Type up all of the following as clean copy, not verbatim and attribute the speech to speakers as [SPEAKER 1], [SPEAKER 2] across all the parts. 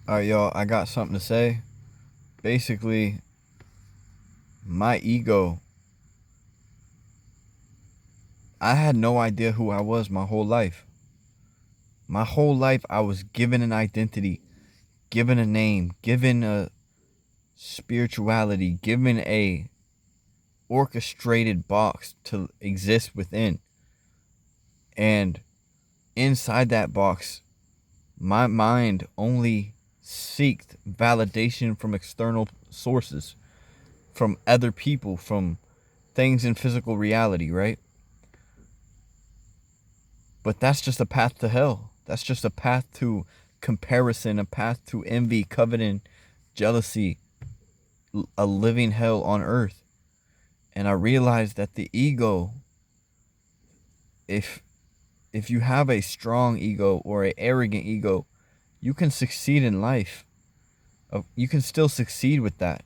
[SPEAKER 1] All right, y'all, I got something to say. Basically, my ego, I had no idea who I was my whole life. My whole life, I was given an identity, given a name, given a spirituality, given a orchestrated box to exist within. And inside that box, my mind only seeked validation from external sources, from other people, from things in physical reality, right? But that's just a path to hell. That's just a path to comparison, a path to envy, coveting, jealousy, a living hell on earth. And I realized that the ego, if if you have a strong ego or an arrogant ego, you can succeed in life. You can still succeed with that,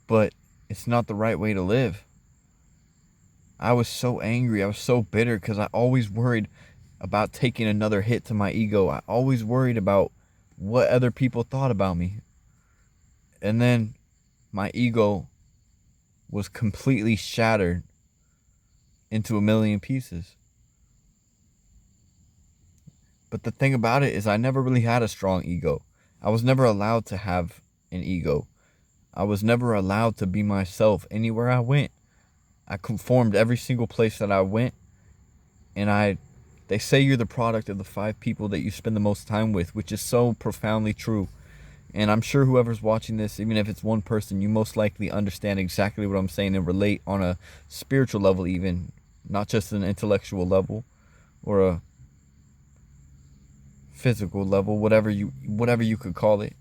[SPEAKER 1] but it's not the right way to live. I was so angry. I was so bitter because I always worried about taking another hit to my ego. I always worried about what other people thought about me. And then my ego was completely shattered into a million pieces. But the thing about it is I never really had a strong ego. I was never allowed to have an ego. I was never allowed to be myself anywhere I went. I conformed every single place that I went, and they say you're the product of the 5 people that you spend the most time with, which is so profoundly true. And I'm sure whoever's watching this, even if it's one person, you most likely understand exactly what I'm saying and relate on a spiritual level, even not just an intellectual level or a physical level, whatever you could call it.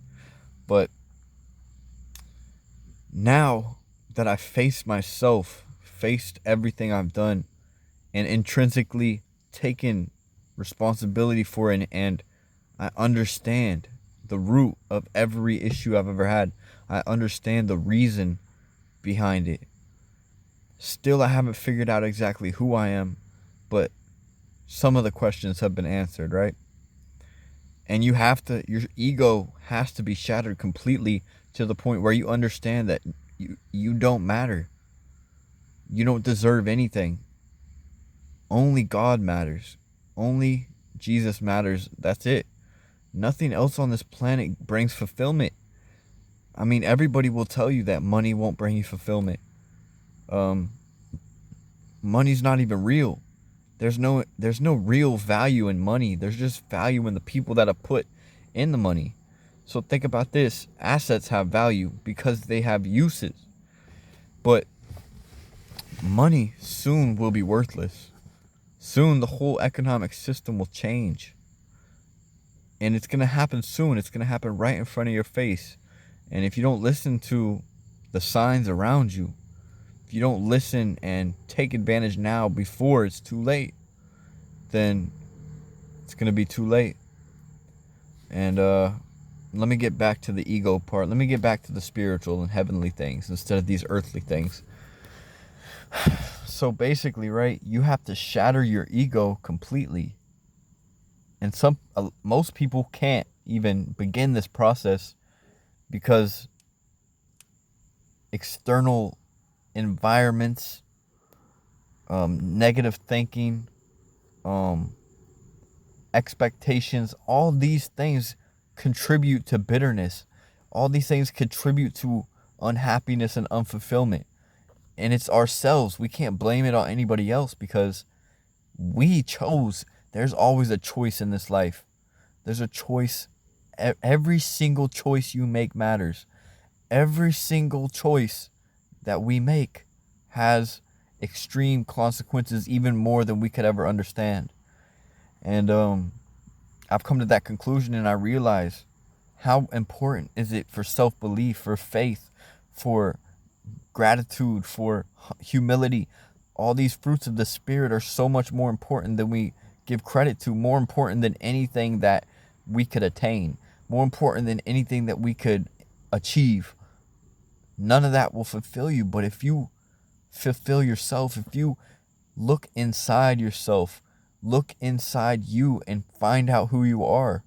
[SPEAKER 1] But now that I faced myself, faced everything I've done, and intrinsically taken responsibility for it, and I understand the root of every issue I've ever had. I understand the reason behind it. Still, I haven't figured out exactly who I am, but some of the questions have been answered, right? And your ego has to be shattered completely to the point where you understand that you don't matter. You don't deserve anything. Only God matters. Only Jesus matters. That's it. Nothing else on this planet brings fulfillment. I mean, everybody will tell you that money won't bring you fulfillment. Um, Money's not even real. There's no real value in money. There's just value in the people that are put in the money. So think about this. Assets have value because they have uses. But money soon will be worthless. Soon the whole economic system will change. And it's going to happen soon. It's going to happen right in front of your face. And if you don't listen to the signs around you, if you don't listen and take advantage now before it's too late, then it's going to be too late. And let me get back to the ego part. Let me get back to the spiritual and heavenly things instead of these earthly things. So basically, right, you have to shatter your ego completely. And most people can't even begin this process because external environments, negative thinking, expectations, all these things contribute to bitterness. All these things contribute to unhappiness and unfulfillment. And it's ourselves. We can't blame it on anybody else because we chose. There's always a choice in this life. There's a choice. Every single choice you make matters. Every single choice that we make has extreme consequences, even more than we could ever understand. And I've come to that conclusion, and I realize how important is it for self-belief, for faith, for gratitude, for humility. All these fruits of the Spirit are so much more important than we give credit to, more important than anything that we could attain, more important than anything that we could achieve. None of that will fulfill you, but if you fulfill yourself, if you look inside yourself, look inside you and find out who you are,